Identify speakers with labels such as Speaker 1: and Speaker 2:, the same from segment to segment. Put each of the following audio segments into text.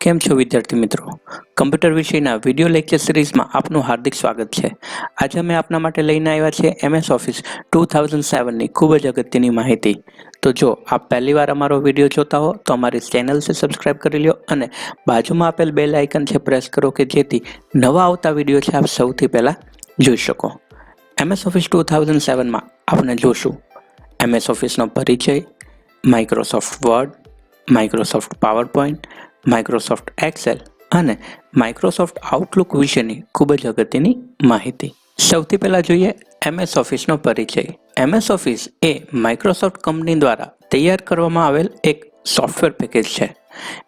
Speaker 1: કેમ છો વિદ્યાર્થી મિત્રો? કમ્પ્યુટર વિષયના વિડિયો લેક્ચર સિરીઝમાં આપનું હાર્દિક સ્વાગત છે. આજે અમે આપના માટે લઈને આવ્યા છે MS ઓફિસ 2007ની ખૂબ જ અગત્યની માહિતી. તો જો આપ પહેલી વાર અમારો વિડીયો જોતા હો તો અમારી ચેનલ છે સબસ્ક્રાઇબ કરી લો અને બાજુમાં આપેલ બેલ આઇકન છે પ્રેસ કરો કે જેથી નવા આવતા વિડીયો છે આપ સૌથી પહેલા જોઈ શકો. MS ઓફિસ 2007માં આપણે જોશું MS ઓફિસનો પરિચય, Microsoft Word, Microsoft PowerPoint, Microsoft Excel અને માઇક્રોસોફ્ટ આઉટલુક વિશેની ખૂબ જ અગત્યની માહિતી. સૌથી પહેલા જોઈએ MS ઓફિસનો પરિચય. MS ઓફિસ એ માઇક્રોસોફ્ટ કંપની દ્વારા તૈયાર કરવામાં આવેલ એક સોફ્ટવેર પેકેજ છે.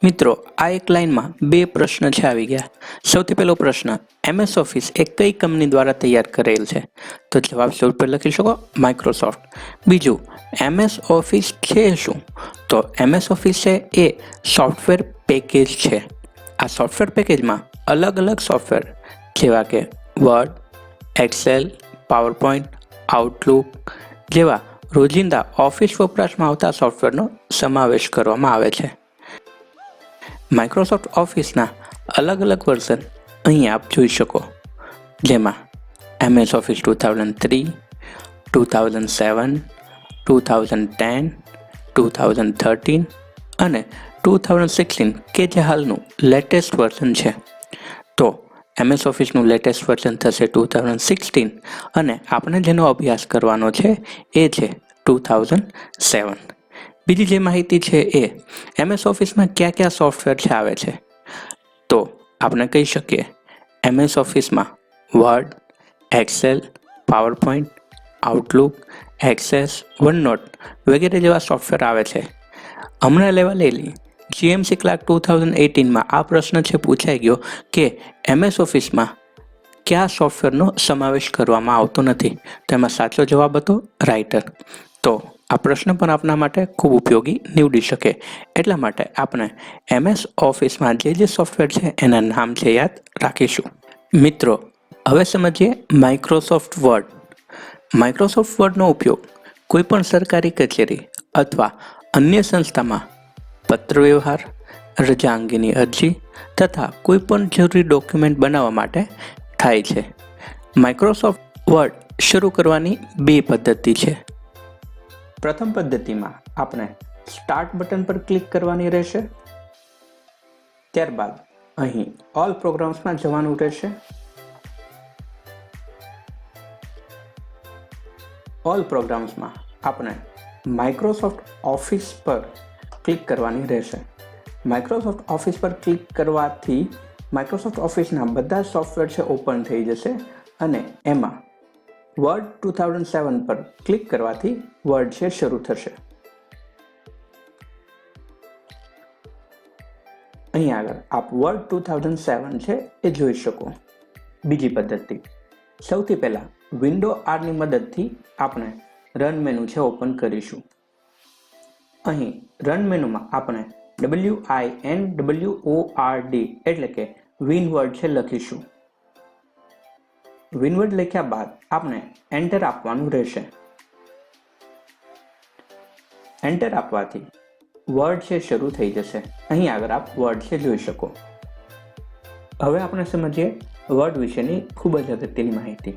Speaker 1: મિત્રો, આ એક લાઇનમાં બે પ્રશ્ન છે આવી ગયા. સૌથી પહેલો પ્રશ્ન, MS ઓફિસ એ કઈ કંપની દ્વારા તૈયાર કરેલ છે? તો જવાબ સૌથી પહેલા લખી શકો માઇક્રોસોફ્ટ. બીજું, MS ઓફિસ છે શું? તો MS ઓફિસ છે એ સોફ્ટવેર પેકેજ છે. આ સોફ્ટવેર પેકેજમાં અલગ અલગ સોફ્ટવેર જેવા કે વર્ડ, એક્સેલ, પાવરપોઈન્ટ, આઉટલુક જેવા રોજિંદા ઓફિસ વપરાશમાં આવતા સોફ્ટવેરનો સમાવેશ કરવામાં આવે છે. માઇક્રોસોફ્ટ ઓફિસના અલગ અલગ વર્ઝન અહીં આપ જોઈ શકો, જેમાં MS ઓફિસ 2003, 2007, 2010, 2013 અને 2016 કે જે હાલનું લેટેસ્ટ વર્ઝન છે. તો MS ઓફિસનું લેટેસ્ટ વર્ઝન થશે 2016 અને આપણે જેનો અભ્યાસ કરવાનો છે એ છે 2007. બીજી જે માહિતી છે એ MS ઓફિસમાં કયા સોફ્ટવેર છે આવે છે. તો આપણે કહી શકીએ MS ઓફિસમાં Word, Excel, PowerPoint, Outlook, Access, OneNote વગેરે જેવા સોફ્ટવેર આવે છે. હમણાં લેવાયેલી GMC ક્લાર્ક 2018માં આ પ્રશ્ન છે પૂછાઈ ગયો કે MS ઓફિસમાં કયા સોફ્ટવેરનો સમાવેશ કરવામાં આવતો નથી. તો એમાં સાચો જવાબ હતો રાઇટર. તો આ પ્રશ્ન પણ આપણા માટે ખૂબ ઉપયોગી નીવડી શકે. એટલા માટે આપણે MS ઓફિસમાં જે સોફ્ટવેર છે એના નામ છે યાદ રાખીશું. મિત્રો, હવે સમજીએ માઇક્રોસોફ્ટ વર્ડ. માઇક્રોસોફ્ટ વર્ડનો ઉપયોગ કોઈપણ સરકારી કચેરી અથવા અન્ય સંસ્થામાં પત્ર વ્યવહાર, રજા અંગેની અરજી તથા કોઈપણ જરૂરી ડોક્યુમેન્ટ બનાવવા માટે થાય છે. માઇક્રોસોફ્ટ વર્ડ શરૂ કરવાની બે પદ્ધતિ છે. પ્રથમ પદ્ધતિમાં આપણે સ્ટાર્ટ બટન પર ક્લિક કરવાની રહેશે. ત્યારબાદ અહીં ઓલ પ્રોગ્રામ્સમાં જવાનું રહેશે. ઓલ પ્રોગ્રામ્સમાં આપણે માઇક્રોસોફ્ટ ઓફિસ પર ક્લિક કરવાની રહેશે. માઇક્રોસોફ્ટ ઓફિસ પર ક્લિક કરવાથી માઇક્રોસોફ્ટ ઓફિસના બધા સોફ્ટવેર છે ઓપન થઈ જશે અને એમાં વર્ડ 2007 પર ક્લિક કરવાથી વર્ડ છે શરૂ થશે. અહીં આગળ આપ વર્ડ 2007 છે એ જોઈ શકો. બીજી પદ્ધતિ, સૌથી પહેલા વિન્ડો R ની મદદથી આપણે રન મેનુ છે ઓપન કરીશું. અહીં રન મેનુમાં આપણે WINWORD એટલે કે વિનવર્ડ છે લખીશું. વિનવર્ડ લખ્યા બાદ આપણે એન્ટર આપવાનું રહેશે. એન્ટર આપવાથી વર્ડ છે શરૂ થઈ જશે. અહીં આગળ આપ વર્ડ છે જોઈ શકો. હવે આપણે સમજીએ વર્ડ વિશેની ખૂબ જ અગત્યની માહિતી.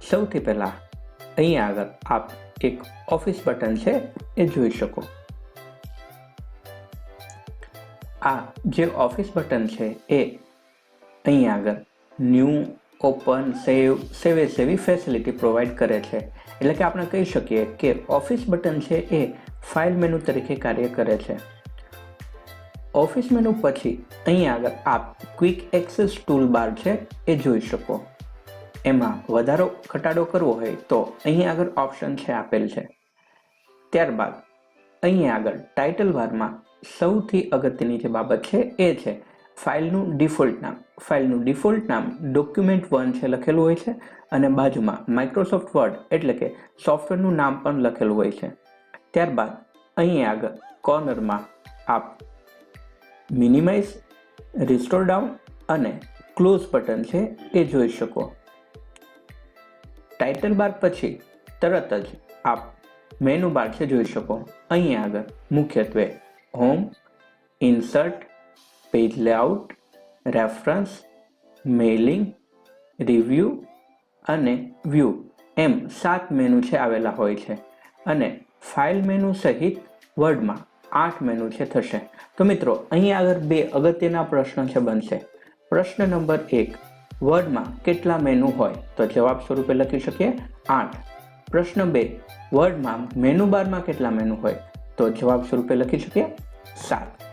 Speaker 1: સૌથી પહેલા અહીં આગળ આપ એક ઓફિસ બટન છે એ જોઈ શકો. આ જે ઓફિસ બટન છે એ અહીં આગળ ન્યૂ, ઓપન, સેવ એવી ફેસિલિટી પ્રોવાઈડ કરે છે. એટલે કે આપણે કહી શકીએ કે ઓફિસ બટન છે એ ફાઇલ મેનુ તરીકે કાર્ય કરે છે. ઓફિસ મેનુ પછી અહીં આગળ આપ ક્વિક એક્સેસ ટૂલ બાર છે એ જોઈ શકો. એમાં વધારો ઘટાડો કરવો હોય તો અહીં આગળ ઓપ્શન છે આપેલ છે. ત્યારબાદ અહીં આગળ ટાઇટલ બારમાં સૌથી અગત્યની જે બાબત છે એ છે ફાઇલનું ડિફોલ્ટ નામ. ફાઇલનું ડિફોલ્ટ નામ document1 છે લખેલું હોય છે અને બાજુમાં માઇક્રોસોફ્ટ વર્ડ એટલે કે સોફ્ટવેરનું નામ પણ લખેલું હોય છે. ત્યારબાદ અહીં આગળ કોર્નરમાં આપ મિનિમાઇઝ, રિસ્ટોર ડાઉન અને ક્લોઝ બટન છે એ જોઈ શકો. ટાઇટલ બાર પછી તરત જ આપ મેનુ બાર છે જોઈ શકો. અહીં આગળ મુખ્યત્વે home, insert, page layout, reference, mailing, review અને વ્યૂ એમ 7 મેનુ છે આવેલા હોય છે અને ફાઇલ મેનુ સહિત વર્ડમાં 8 મેનુ છે થશે. તો મિત્રો અહીં આગળ 2 અગત્યના પ્રશ્ન છે બનશે. પ્રશ્ન નંબર 1, વર્ડમાં કેટલા મેનુ હોય? તો જવાબ સ્વરૂપે લખી શકીએ 8. પ્રશ્ન 2, વર્ડમાં મેનુ બારમાં કેટલા મેનુ હોય? તો જવાબ સ્વરૂપે લખી શકીએ 7.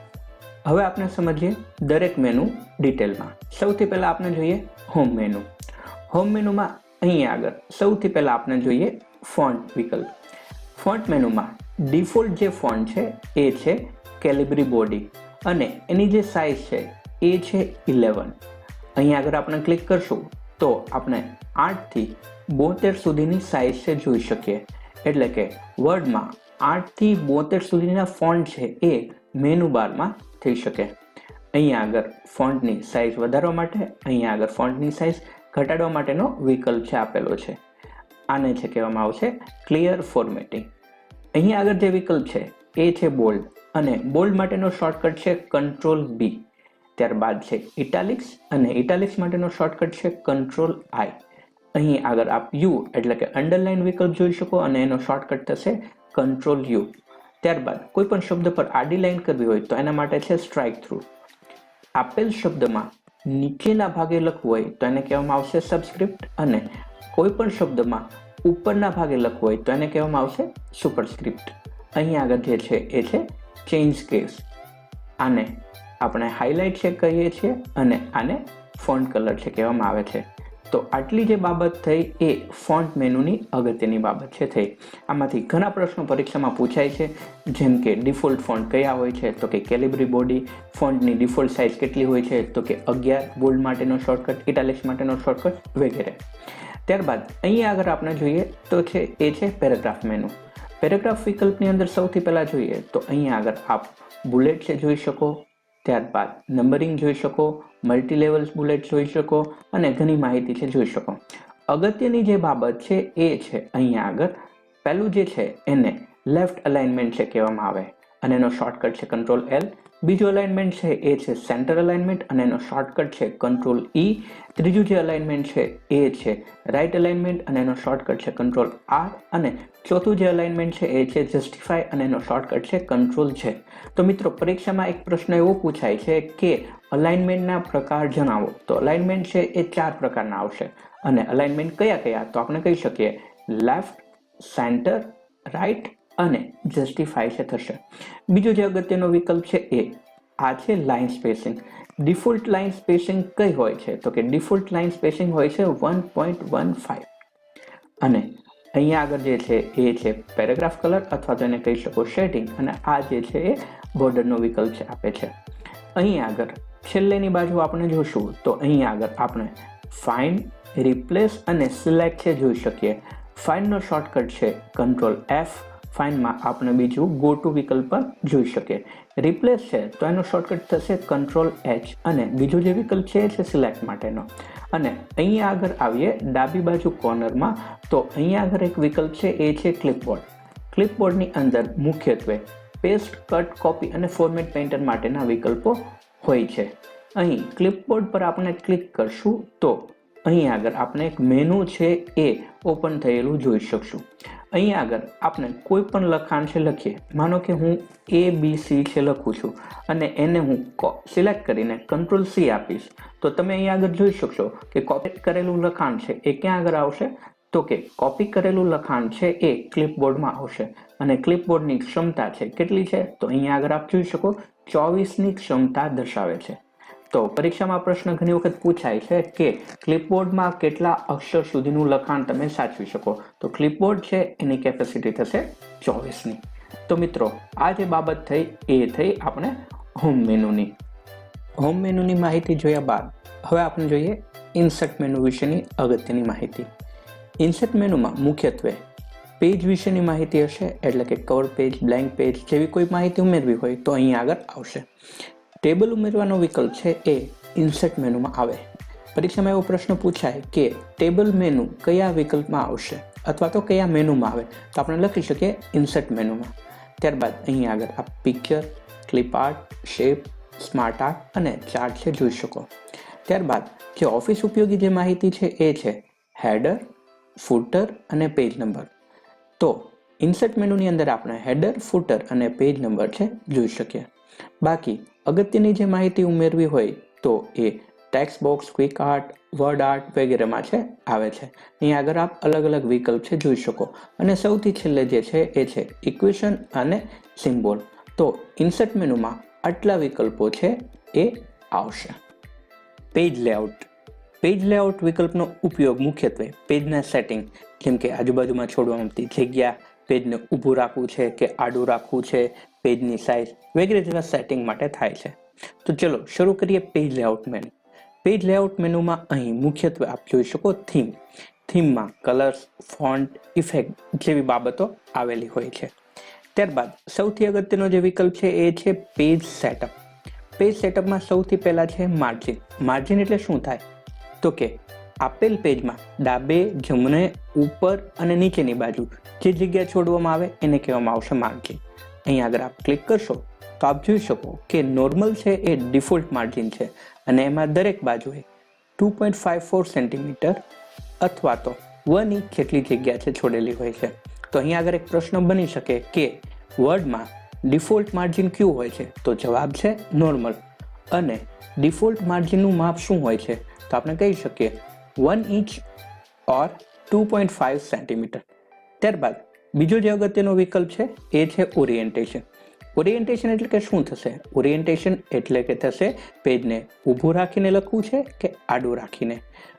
Speaker 1: હવે આપણે સમજીએ દરેક મેનુ ડિટેલમાં. સૌથી પહેલા આપણે જોઈએ હોમ મેનુ. હોમ મેનુમાં અહીં આગળ સૌથી પહેલા આપણે જોઈએ ફોન્ટ વિકલ્પ. ફોન્ટ મેનુમાં ડિફોલ્ટ જે ફોન્ટ છે એ છે કેલિબ્રી બોડી અને એની જે સાઇઝ છે એ છે 11. અહીં આગળ આપણે ક્લિક કરશું તો આપણે 8 થી 72 સુધીની સાઇઝ છે જોઈ શકીએ. એટલે કે વર્ડમાં 8 થી 72 સુધીના ફોન્ટ છે એ મેનુ બારમાં થઈ શકે. અહીં આગળ ફોન્ટની સાઇઝ વધારવા માટે, અહીં આગળ ફોન્ટની સાઇઝ ઘટાડવા માટેનો વિકલ્પ છે આપેલો છે. આને છે કહેવામાં આવશે ક્લિયર ફોર્મેટિંગ. અહીં આગળ જે વિકલ્પ છે એ છે બોલ્ડ અને બોલ્ડ માટેનો શોર્ટકટ છે Ctrl+B. ત્યારબાદ છે ઇટાલિક્સ અને ઇટાલિક્સ માટેનો શોર્ટકટ છે Ctrl+I. અહીં આગળ આપ યુ એટલે કે અંડરલાઇન વિકલ્પ જોઈ શકો અને એનો શોર્ટકટ થશે Ctrl+U. ત્યારબાદ કોઈ પણ શબ્દ પર આડી લાઈન કરવી હોય તો એના માટે છે સ્ટ્રાઇક થ્રુ. આપેલ શબ્દમાં નીચેના ભાગે લખવું હોય તો એને કહેવામાં આવશે સબસ્ક્રિપ્ટ અને કોઈ પણ શબ્દમાં ઉપરના ભાગે લખવું હોય તો એને કહેવામાં આવશે સુપરસ્ક્રિપ્ટ. અહીં આગળ જે છે એ છે ચેન્જ કેસ. આને આપણે હાઇલાઇટ છે કહીએ છીએ અને આને ફોન્ટ કલર છે કહેવામાં આવે છે. તો આટલી જે બાબત થઈ એ ફોન્ટ મેનુની અગત્યની બાબત છે થઈ. આમાંથી ઘણા પ્રશ્નો પરીક્ષામાં પૂછાય છે, જેમ કે ડિફોલ્ટ ફોન્ટ કયા હોય છે તો કે કેલિબ્રી બોડી, ફોન્ટની ડિફોલ્ટ સાઇઝ કેટલી હોય છે તો કે 11, બોલ્ડ માટેનો શોર્ટકટ, ઇટાલિક્સ માટેનો શોર્ટકટ વગેરે. ત્યારબાદ અહીં આગળ આપણે જોઈએ તો છે એ છે પેરેગ્રાફ મેનુ. પેરેગ્રાફ વિકલ્પની અંદર સૌથી પહેલા જોઈએ તો અહીં આગળ આપ બુલેટ છે જોઈ શકો, ત્યારબાદ નંબરિંગ જોઈ શકો, મલ્ટી લેવલ્સ બુલેટ જોઈ શકો અને ઘણી માહિતી છે જોઈ શકો. અગત્યની જે બાબત છે એ છે અહીંયા આગળ પહેલું જે છે એને લેફ્ટ અલાઇનમેન્ટ છે કહેવામાં આવે અને એનો શોર્ટકટ છે Ctrl+L. બીજું અલાઇનમેન્ટ છે એ છે સેન્ટર અલાઇનમેન્ટ અને એનો શોર્ટકટ છે Ctrl+E. ત્રીજું જે અલાઇનમેન્ટ છે એ છે રાઇટ અલાઇનમેન્ટ અને એનો શોર્ટકટ છે Ctrl+R. અને ચોથું જે અલાઇનમેન્ટ છે એ છે જસ્ટિફાય અને એનો શોર્ટકટ છે Ctrl+J. તો મિત્રો પરીક્ષામાં એક પ્રશ્ન એવો પૂછાય છે કે અલાઇનમેન્ટના પ્રકાર જણાવો. તો અલાઇનમેન્ટ છે એ 4 પ્રકારના આવશે અને અલાઇનમેન્ટ કયા કયા તો આપણે કહી શકીએ લેફ્ટ, સેન્ટર, રાઇટ અને જસ્ટિફાય છે થશે. બીજો જે અગત્યનો વિકલ્પ છે એ આ છે line spacing. Default line spacing કઈ હોય છે તો કે ડિફોલ્ટ લાઇન સ્પેસિંગ હોય છે 1.15 અને અહીંયા આગળ જે છે એ છે પેરેગ્રાફ કલર અથવા તો એને કહી શકો શેડિંગ અને આ જે છે એ બોર્ડરનો વિકલ્પ છે આપે છે. અહીં આગળ છેલ્લેની બાજુ આપણે જોશું તો અહીં આગળ આપણે ફાઇન્ડ, રિપ્લેસ અને સિલેક્ટ છે જોઈ શકીએ. ફાઇન્ડનો શોર્ટકટ છે Ctrl+F. ફાઇન્ડમાં આપણે બીજું ગો ટુ વિકલ્પ પણ જોઈ શકીએ. રિપ્લેસ છે તો એનો શોર્ટકટ થશે Ctrl+H અને બીજો જે વિકલ્પ છે એ છે સિલેક્ટ માટેનો. અને અહીંયા આગળ આવીએ ડાબી બાજુ કોર્નરમાં તો અહીંયા આગળ એક વિકલ્પ છે એ છે ક્લિપબોર્ડ. ક્લિપબોર્ડની અંદર મુખ્યત્વે પેસ્ટ, કટ, કોપી અને ફોર્મેટ પેઇન્ટર માટેના વિકલ્પો હોય છે. અહીં ક્લિપબોર્ડ પર આપણે ક્લિક કરશું તો અહીં આગળ આપણે એક મેનુ છે એ ઓપન થયેલું જોઈ શકશું. અહીં આગળ આપણે કોઈ પણ લખાણ છે લખીએ, માનો કે હું ABC છે લખું છું અને એને હું સિલેક્ટ કરીને Ctrl+C આપીશ તો તમે અહીં આગળ જોઈ શકશો કે કોપી કરેલું લખાણ છે એ ક્યાં આગળ આવશે તો કે કોપી કરેલું લખાણ છે એ ક્લિપબોર્ડમાં આવશે અને ક્લિપબોર્ડની ક્ષમતા છે કેટલી છે તો અહીં આગળ આપ જોઈ શકો 24ની ક્ષમતા દર્શાવે છે. તો પરીક્ષામાં પ્રશ્ન ઘણી વખત પૂછાય છે કે ક્લિપબોર્ડમાં કેટલા અક્ષર સુધીનું લખાણ તમે સાચવી શકો તો ક્લિપબોર્ડ છે એની કેપેસિટી થશે 24ની. તો મિત્રો આ જે બાબત થઈ એ થઈ આપણે હોમ મેનુની. હોમ મેનુની માહિતી જોયા બાદ હવે આપણે જોઈએ ઇન્સર્ટ મેનુ વિશેની અગત્યની માહિતી. ઇન્સર્ટ મેનુમાં મુખ્યત્વે પેજ વિશેની માહિતી હશે, એટલે કે કવર પેજ, બ્લેન્ક પેજ જેવી કોઈ માહિતી ઉમેરવી હોય તો અહીં આગળ આવશે. ટેબલ ઉમેરવાનો વિકલ્પ છે એ ઇન્સર્ટ મેનુમાં આવે. પરીક્ષામાં એવો પ્રશ્ન પૂછાય કે ટેબલ મેનુ કયા વિકલ્પમાં આવશે અથવા તો કયા મેનુમાં આવે તો આપણે લખી શકીએ ઇન્સર્ટ મેનુમાં. ત્યારબાદ અહીં આગળ આ picture, clip art, shape, smart art અને ચાર્ટ છે જોઈ શકો. ત્યારબાદ જે ઓફિસ ઉપયોગી જે માહિતી છે એ છે હેડર, ફૂટર અને પેજ નંબર. તો ઇન્સર્ટ મેનુની અંદર આપણે હેડર, ફૂટર અને પેજ નંબર છે જોઈ શકીએ. બાકી અગત્યની જે માહિતી ઉમેરવી હોય તો એ text box, quick art, word art વગેરેમાં છે આવે છે. અહીંયા આગળ આપ અલગ અલગ વિકલ્પ છે જોઈ શકો. અને સૌથી છેલ્લે જે છે એ છે ઇક્વેશન અને સિમ્બોલ. તો ઇન્સર્ટ મેનુમાં આટલા વિકલ્પો છે એ આવશે. Page layout. પેજ લેઆઉટ વિકલ્પનો ઉપયોગ મુખ્યત્વે પેજના સેટિંગ, જેમ કે આજુબાજુમાં છોડવામાં આવતી જગ્યા, પેજને ઊભું રાખવું છે કે આડું રાખવું છે, પેજની સાઇઝ વગેરે જેવા સેટિંગ માટે થાય છે. તો ચલો શરૂ કરીએ page layout menu. Page layout મેનુમાં અહીં મુખ્યત્વે આપ જોઈ શકો થીમ. થીમમાં કલર્સ, ફોન્ટ, ઇફેક્ટ જેવી બાબતો આવેલી હોય છે. ત્યારબાદ સૌથી અગત્યનો જે વિકલ્પ છે એ છે પેજ સેટઅપ. પેજ સેટઅપમાં સૌથી પહેલા છે માર્જિન. માર્જિન એટલે શું થાય તો કે આપેલ પેજમાં ડાબે, જમણે, ઉપર અને નીચેની બાજુ જે જગ્યા છોડવામાં આવે એને કહેવામાં આવશે માર્જિન. અહીં આગળ આપ ક્લિક કરશો તો આપ જોઈ શકો કે નોર્મલ છે એ ડિફોલ્ટ માર્જિન છે અને એમાં દરેક બાજુએ 2.54 સેન્ટીમીટર અથવા તો 1 ઇંચ જેટલી જગ્યા છે છોડેલી હોય છે. તો અહીં આગળ એક પ્રશ્ન બની શકે કે વર્ડમાં ડિફોલ્ટ માર્જિન કયું હોય છે? તો જવાબ છે નોર્મલ. અને ડિફોલ્ટ માર્જિનનું માપ શું હોય છે? તો આપણે કહી શકીએ 1 ઇંચ ઓર 2.5 સેન્ટીમીટર. ત્યારબાદ બીજો જે અગત્યનો વિકલ્પ છે એ છે ઓરિએન્ટેશન. ઓરિએન્ટેશન એટલે કે શું થશે? ઓરિએન્ટેશન એટલે કે થશે પેજને ઊભું રાખીને લખવું છે કે આડું રાખીને.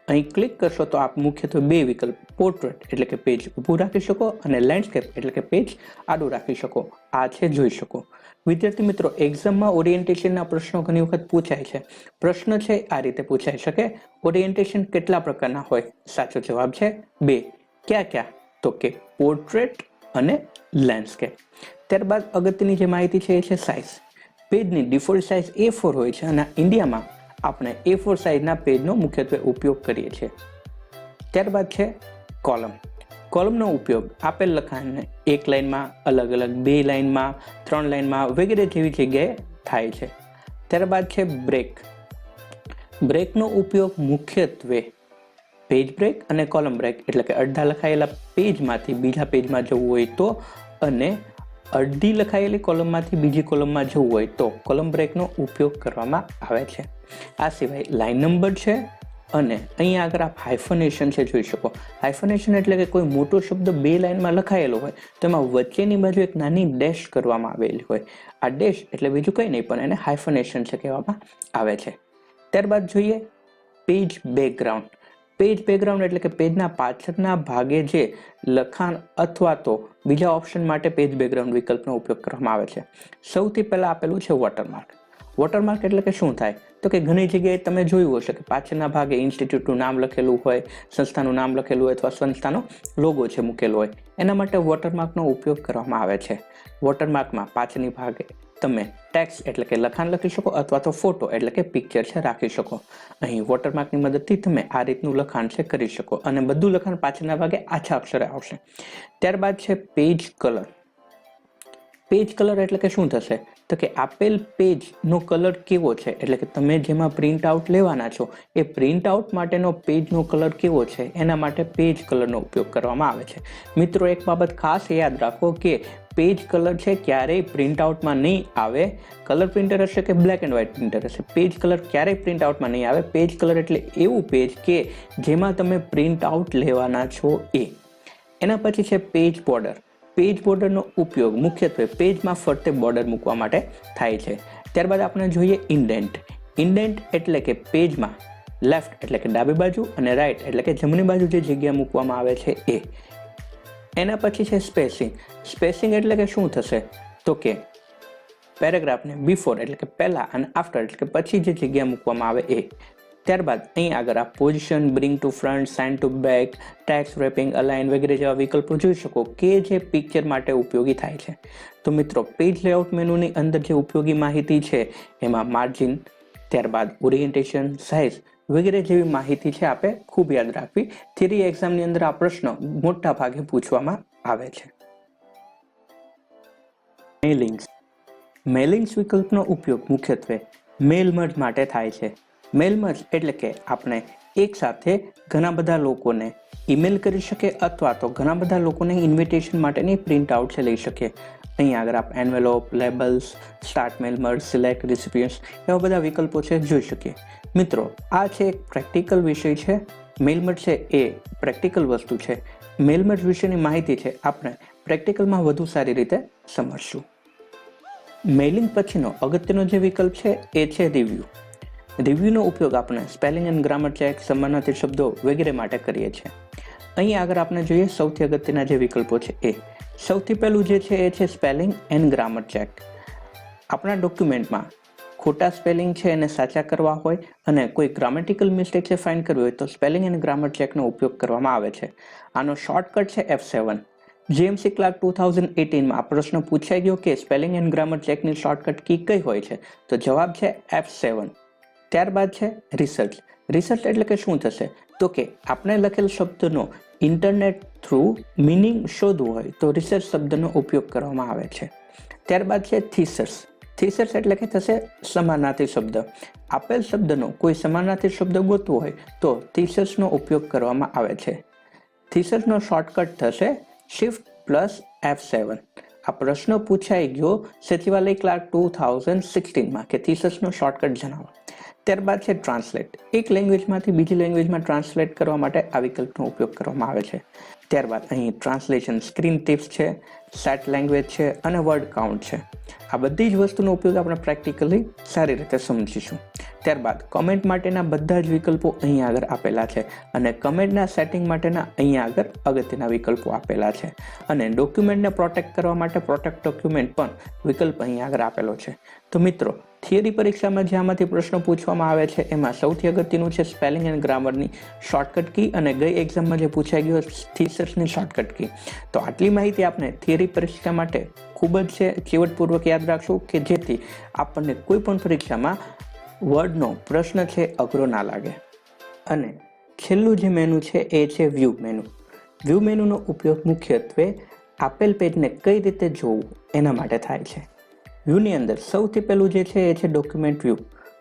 Speaker 1: અહીં ક્લિક કરશો તો આપ મુખ્યત્વે બે વિકલ્પ, પોર્ટ્રેટ એટલે કે પેજ ઊભું રાખી શકો અને લેન્ડસ્કેપ એટલે કે પેજ આડું રાખી શકો. આ છે જોઈ શકો. વિદ્યાર્થી મિત્રો, એક્ઝામમાં ઓરિએન્ટેશનના પ્રશ્નો ઘણી વખત પૂછાય છે. પ્રશ્ન છે આ રીતે પૂછાઈ શકે, ઓરિએન્ટેશન કેટલા પ્રકારના હોય? સાચો જવાબ છે 2. ક્યાં ક્યાં? તો કે પોર્ટ્રેટ અને લેન્ડસ્કેપ. ત્યારબાદ અગત્યની જે માહિતી છે એ છે સાઇઝ. પેજની ડિફોલ્ટ સાઇઝ A4 હોય છે અને ઇન્ડિયામાં આપણે A4 સાઇઝના પેજનો મુખ્યત્વે ઉપયોગ કરીએ છીએ. ત્યારબાદ છે કોલમ. કોલમનો ઉપયોગ આપેલ લખાણને એક લાઇનમાં, અલગ અલગ 2 લાઇનમાં, 3 લાઇનમાં વગેરે જેવી જગ્યાએ થાય છે. ત્યારબાદ છે બ્રેક. બ્રેકનો ઉપયોગ મુખ્યત્વે પેજ બ્રેક અને કોલમ બ્રેક એટલે કે અડધા લખાયેલા પેજમાંથી બીજા પેજમાં જવું હોય તો અને અડધી લખાયેલી કોલમમાંથી બીજી કોલમમાં જવું હોય તો કોલમ બ્રેકનો ઉપયોગ કરવામાં આવે છે. આ સિવાય લાઇન નંબર છે અને અહીંયા આગળ આપ હાઇફનેશન છે જોઈ શકો. હાઇફનેશન એટલે કે કોઈ મોટો શબ્દ 2 લાઇનમાં લખાયેલો હોય તો એમાં વચ્ચેની બાજુ એક નાની ડેશ કરવામાં આવેલી હોય. આ ડેશ એટલે બીજું કંઈ નહીં પણ એને હાઇફનેશન છે કહેવામાં આવે છે. ત્યારબાદ જોઈએ પેજ બેકગ્રાઉન્ડ. પેજ બેકગ્રાઉન્ડ એટલે કે પેજના પાછળના ભાગે જે લખાણ અથવા તો બીજા ઓપ્શન માટે પેજ બેકગ્રાઉન્ડ વિકલ્પનો ઉપયોગ કરવામાં આવે છે. સૌથી પહેલા આપેલું છે વોટરમાર્ક. વોટરમાર્ક એટલે કે શું થાય તો કે ઘણી જગ્યાએ તમે જોયું હશે કે પાછળના ભાગે ઇન્સ્ટિટ્યૂટનું નામ લખેલું હોય, સંસ્થાનું નામ લખેલું હોય અથવા સંસ્થાનો લોગો છે મૂકેલો હોય. એના માટે વોટરમાર્કનો ઉપયોગ કરવામાં આવે છે. વોટરમાર્કમાં પાછળની ભાગે તમે ટેક્સ્ટ એટલે કે લખાણ લખી શકો અથવા તો ફોટો એટલે કે પિક્ચર છે રાખી શકો. અહીં વોટરમાર્કની મદદથી તમે આ રીતનું લખાણ છે કરી શકો અને બધું લખાણ પાછળના ભાગે આછા અક્ષરે આવશે. ત્યારબાદ છે પેજ કલર. પેજ કલર એટલે કે શું થશે તો કે આપેલ પેજનો કલર કેવો છે એટલે કે તમે જેમાં પ્રિન્ટ આઉટ લેવાના છો એ પ્રિન્ટ આઉટ માટેનો પેજનો કલર કેવો છે એના માટે પેજ કલરનો ઉપયોગ કરવામાં આવે છે. મિત્રો, એક બાબત ખાસ યાદ રાખો કે પેજ કલર છે ક્યારેય પ્રિન્ટ આઉટમાં નહીં આવે. કલર પ્રિન્ટર હશે કે બ્લેક એન્ડ વ્હાઇટ પ્રિન્ટર હશે, પેજ કલર ક્યારેય પ્રિન્ટ આઉટમાં નહીં આવે. પેજ કલર એટલે એવું પેજ કે જેમાં તમે પ્રિન્ટ આઉટ લેવાના છો એ. એના પછી છે પેજ બોર્ડર. પેજ બોર્ડરનો ઉપયોગ મુખ્યત્વે પેજમાં ફરતે બોર્ડર મૂકવા માટે થાય છે. ત્યારબાદ આપણે જોઈએ ઇન્ડેન્ટ. ઇન્ડેન્ટ એટલે કે પેજમાં લેફ્ટ એટલે કે ડાબી બાજુ અને રાઈટ એટલે કે જમણી બાજુ જે જગ્યા મૂકવામાં આવે છે એ. એના પછી છે સ્પેસિંગ. સ્પેસિંગ એટલે કે શું થશે તો કે પેરેગ્રાફને બિફોર એટલે કે પહેલા અને આફ્ટર એટલે કે પછી જે જગ્યા મૂકવામાં આવે એ. ત્યારબાદ અહીં આગળ આપ position, bring to front, send to back, text wrapping, align વગેરે જેવા વિકલ્પો જોઈ શકો કે જે પિક્ચર માટે ઉપયોગી થાય છે. તો મિત્રો, પેજ લેઆઉટ મેનુની અંદર જે ઉપયોગી માહિતી છે એમાં માર્જિન, ત્યારબાદ ઓરિએન્ટેશન, સાઇઝ વગેરે જેવી માહિતી છે આપે ખૂબ યાદ રાખવી. થિયરી એક્ઝામની અંદર આ પ્રશ્ન મોટા ભાગે પૂછવામાં આવે છે. મેલિંગ્સ. મેલિંગ્સ વિકલ્પનો ઉપયોગ મુખ્યત્વે મેલ મર્જ માટે થાય છે. મેલ મર્જ એટલે કે આપણે એક સાથે ઘણા બધા લોકોને ઈમેલ કરી શકીએ અથવા તો ઘણા બધા લોકોને ઇન્વિટેશન માટેની પ્રિન્ટ આઉટ છે લઈ શકીએ. અહીંયા આગળ આપણે એન્વેલોપ, લેબલ્સ, સ્ટાર્ટ મેલ મર્જ, સિલેક્ટ, રિસિપિયન્ટ્સ એવા બધા વિકલ્પો છે જોઈ શકીએ. મિત્રો, આ છે એક પ્રેક્ટિકલ વિષય છે. મેલ મર્જ છે એ પ્રેક્ટિકલ વસ્તુ છે. મેલ મર્જ વિશેની માહિતી છે આપણે પ્રેક્ટિકલમાં વધુ સારી રીતે સમજશું. મેઇલિંગ પછીનો અગત્યનો જે વિકલ્પ છે એ છે રિવ્યૂ. રિવ્યૂનો ઉપયોગ આપણે સ્પેલિંગ એન્ડ ગ્રામર ચેક, સમાનાર્થી શબ્દો વગેરે માટે કરીએ છીએ. અહીં આગળ આપણે જોઈએ સૌથી અગત્યના જે વિકલ્પો છે એ સૌથી પહેલું જે છે એ છે સ્પેલિંગ એન્ડ ગ્રામર ચેક. આપણા ડોક્યુમેન્ટમાં ખોટા સ્પેલિંગ છે એને સાચા કરવા હોય અને કોઈ ગ્રામેટિકલ મિસ્ટેક છે ફાઇન્ડ કરવી હોય તો સ્પેલિંગ એન્ડ ગ્રામર ચેકનો ઉપયોગ કરવામાં આવે છે. આનો શોર્ટકટ છે F7. GMC ક્લાર્ક 2018માં આ પ્રશ્ન પૂછાઈ ગયો કે સ્પેલિંગ એન્ડ ગ્રામર ચેકની શોર્ટકટ કી કઈ હોય છે, તો જવાબ છે F7. ત્યારબાદ છે રિસર્ચ. રિસર્ચ એટલે કે શું થશે તો કે આપણે લખેલ શબ્દનો ઇન્ટરનેટ થ્રુ મિનિંગ શોધવું હોય તો રિસર્ચ શબ્દનો ઉપયોગ કરવામાં આવે છે. ત્યારબાદ છે થીસસ. થીસસ એટલે કે થશે સમાનાર્થી શબ્દ. આપેલ શબ્દનો કોઈ સમાનાર્થી શબ્દ ગોતવો હોય તો થીસસનો ઉપયોગ કરવામાં આવે છે. થીસસનો શોર્ટકટ થશે Shift+F7. આ પ્રશ્ન પૂછાઈ ગયો સચિવાલય ક્લાર્ક 2016માં કે થીસસનો શોર્ટકટ જણાવો. ત્યારબાદ છે ટ્રાન્સલેટ. એક લેંગ્વેજમાંથી બીજી લેંગ્વેજમાં ટ્રાન્સલેટ કરવા માટે આ વિકલ્પનો ઉપયોગ કરવામાં આવે છે. ત્યારબાદ અહીં ટ્રાન્સલેશન સ્ક્રીન ટિપ્સ છે, સેટ લેંગ્વેજ છે અને વર્ડ કાઉન્ટ છે. આ બધી જ વસ્તુનો ઉપયોગ આપણે પ્રેક્ટિકલી સારી રીતે સમજીશું. ત્યારબાદ કમેન્ટ માટેના બધા જ વિકલ્પો અહીં આગળ આપેલા છે અને કમેન્ટના સેટિંગ માટેના અહીં આગળ અગત્યના વિકલ્પો આપેલા છે અને ડોક્યુમેન્ટને પ્રોટેક્ટ કરવા માટે પ્રોટેક્ટ ડોક્યુમેન્ટ પણ વિકલ્પ અહીં આગળ આપેલો છે. તો મિત્રો, થિયરી પરીક્ષામાં જ્યાંમાંથી પ્રશ્નો પૂછવામાં આવે છે એમાં સૌથી અગત્યનું છે સ્પેલિંગ એન્ડ ગ્રામરની શોર્ટકટ કી અને ગઈ એક્ઝામમાં જે પૂછાઈ ગયો થીસસની શોર્ટકટ કી. તો આટલી માહિતી આપણે થિયરી પરીક્ષા માટે ખૂબ જ છે ચીવટપૂર્વક યાદ રાખશું કે જેથી આપણને કોઈ પણ પરીક્ષામાં વર્ડનો પ્રશ્ન છે અઘરો ના લાગે. અને છેલ્લું જે મેનુ છે એ છે વ્યૂ મેનુ. વ્યૂ મેનુનો ઉપયોગ મુખ્યત્વે આપેલ પેજને કઈ રીતે જોવું એના માટે થાય છે. વ્યૂની અંદર સૌથી પહેલું જે છે એ છે ડોક્યુમેન્ટ વ્યૂ.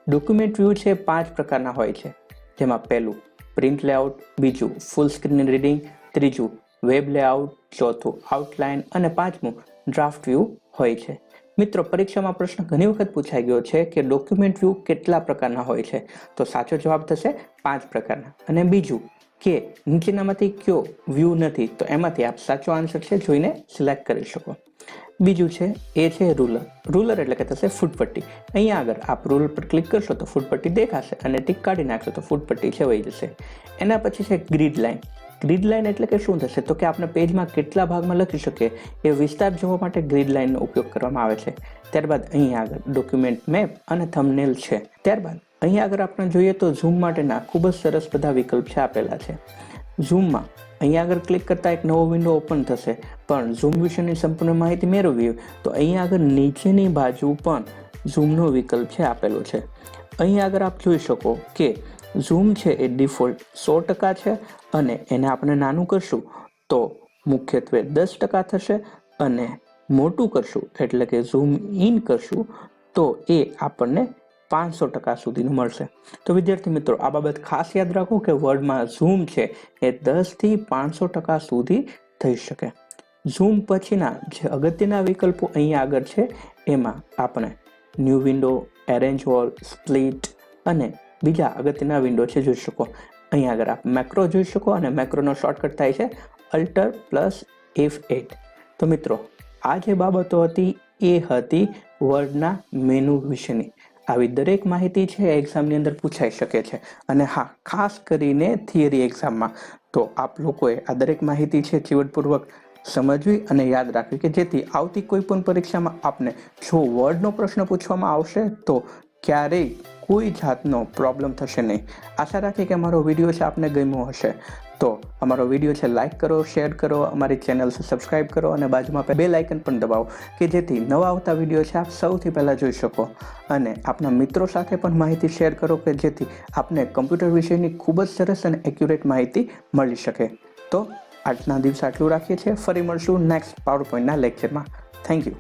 Speaker 1: ડોક્યુમેન્ટ વ્યૂ છે 5 પ્રકારના હોય છે, જેમાં પહેલું પ્રિન્ટ લેઆઉટ, બીજું ફૂલ સ્ક્રીન રીડિંગ, ત્રીજું વેબ લેઆઉટ, ચોથું આઉટલાઇન અને પાંચમું ડ્રાફ્ટ વ્યૂ હોય છે. મિત્રો, પરીક્ષામાં પ્રશ્ન ઘણી વખત પૂછાઈ ગયો છે કે ડોક્યુમેન્ટ વ્યૂ કેટલા પ્રકારના હોય છે, તો સાચો જવાબ થશે 5 પ્રકારના. અને બીજું કે નીચેનામાંથી કયો વ્યૂ નથી, તો એમાંથી આપ સાચો આન્સર છે જોઈને સિલેક્ટ કરી શકો. બીજું છે એ છે રૂલર. રૂલર એટલે કે થશે ફૂટપટ્ટી. અહીંયા આગળ આપ રૂલર પર ક્લિક કરશો તો ફૂટપટ્ટી દેખાશે અને ટીક કાઢી નાખશો તો ફૂટપટ્ટી છે વહી જશે. એના પછી છે ગ્રીડ લાઇન. ગ્રીડ લાઇન એટલે કે શું થશે તો કે આપણે પેજમાં કેટલા ભાગમાં લખી શકીએ એ વિસ્તાર જોવા માટે ગ્રીડ લાઇનનો ઉપયોગ કરવામાં આવે છે. ત્યારબાદ અહીં આગળ ડોક્યુમેન્ટ મેપ અને થંબનેલ છે. ત્યારબાદ અહીં આગળ આપણે જોઈએ તો ઝૂમ માટેના ખૂબ જ સરસ બધા વિકલ્પ છે આપેલા છે. ઝૂમમાં અહીં આગળ ક્લિક કરતાં એક નવો વિન્ડો ઓપન થશે, પણ ઝૂમ વિશેની સંપૂર્ણ માહિતી મેળવવી તો અહીં આગળ નીચેની બાજુ પણ ઝૂમનો વિકલ્પ છે આપેલો છે. અહીં આગળ આપ જોઈ શકો કે ઝૂમ છે એ ડિફોલ્ટ 100% છે અને એને આપણે નાનું કરશું તો મુખ્યત્વે 10% થશે અને મોટું કરશું એટલે કે ઝૂમ ઇન કરશું તો એ આપણને 500% સુધીનું મળશે. તો વિદ્યાર્થી મિત્રો, આ બાબત ખાસ યાદ રાખો કે વર્ડમાં ઝૂમ છે એ 10 થી 500% સુધી થઈ શકે. ઝૂમ પછીના જે અગત્યના વિકલ્પો અહીં આગળ છે એમાં આપણે new window, arrange all, split અને બીજા અગત્યના વિન્ડો છે જોઈ શકો. અહીં આગળ આપ મેક્રો જોઈ શકો અને મેક્રોનો શોર્ટકટ થાય છે Alt+F8. તો મિત્રો, આ જે બાબતો હતી એ હતી વર્ડના મેનુ વિશેની. આવી દરેક માહિતી છે એક્ઝામની અંદર પૂછાઈ શકે છે અને હા, ખાસ કરીને થિયરી એક્ઝામમાં તો આપ લોકોએ આ દરેક માહિતી છે ચીવટપૂર્વક સમજવી અને યાદ રાખવી કે જેથી આવતી કોઈ પણ પરીક્ષામાં આપને જો વર્ડનો પ્રશ્ન પૂછવામાં આવશે તો ક્યારેય કોઈ જાતનો પ્રોબ્લેમ થશે નહીં. આશા રાખીએ કે અમારો વિડીયો છે આપને ગમ્યો હશે. તો અમારો વિડીયો છે લાઇક કરો, શેર કરો, અમારી ચેનલ સબસ્ક્રાઇબ કરો અને બાજુમાં બેલ આઇકન પણ દબાવો કે જેથી નવા આવતા વિડીયો છે આપ સૌથી પહેલાં જોઈ શકો. અને આપના મિત્રો સાથે પણ માહિતી શેર કરો કે જેથી આપને કમ્પ્યુટર વિષયની ખૂબ જ સરસ અને એક્યુરેટ માહિતી મળી શકે. તો આજના દિવસે આટલું રાખીએ છીએ. ફરી મળશું નેક્સ્ટ પાવર પોઈન્ટના લેક્ચરમાં. Thank you.